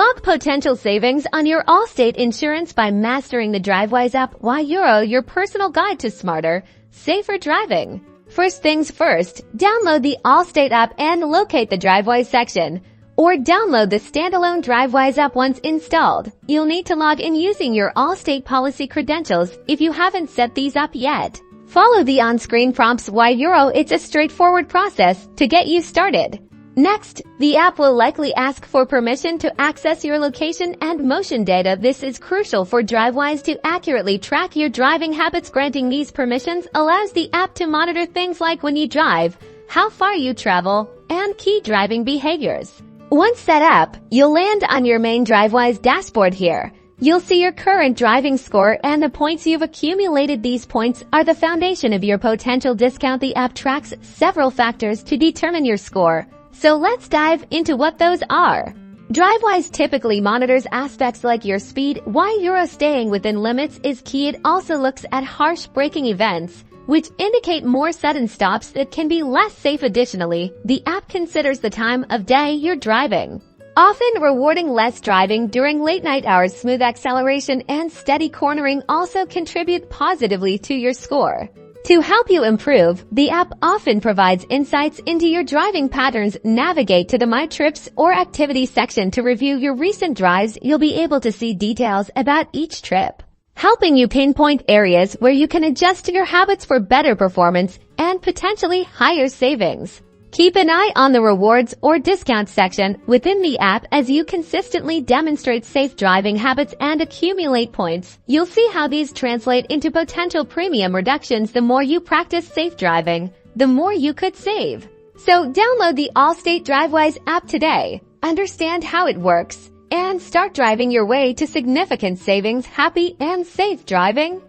Unlock potential savings on your Allstate insurance by mastering the Drivewise app. €1, your personal guide to smarter, safer driving. First things first, download the Allstate app and locate the Drivewise section. Or download the standalone Drivewise app once installed. You'll need to log in using your Allstate policy credentials if you haven't set these up yet. Follow the on-screen prompts. €1, it's a straightforward process to get you started. Next, the app will likely ask for permission to access your location and motion data. This is crucial for Drivewise to accurately track your driving habits. Granting these permissions allows the app to monitor things like when you drive, how far you travel, and key driving behaviors. Once set up, you'll land on your main Drivewise dashboard here. You'll see your current driving score and the points you've accumulated. These points are the foundation of your potential discount. The app tracks several factors to determine your score. So let's dive into what those are. Drivewise typically monitors aspects like your speed. €1, staying within limits is key. It also looks at harsh braking events, which indicate more sudden stops that can be less safe. Additionally, the app considers the time of day you're driving, often rewarding less driving during late night hours. Smooth acceleration and steady cornering also contribute positively to your score. To help you improve, the app often provides insights into your driving patterns. Navigate to the My Trips or Activities section to review your recent drives. You'll be able to see details about each trip, helping you pinpoint areas where you can adjust your habits for better performance and potentially higher savings. Keep an eye on the rewards or discount section within the app as you consistently demonstrate safe driving habits and accumulate points. You'll see how these translate into potential premium reductions. The more you practice safe driving, the more you could save. So download the Allstate Drivewise app today, understand how it works, and start driving your way to significant savings. Happy and safe driving.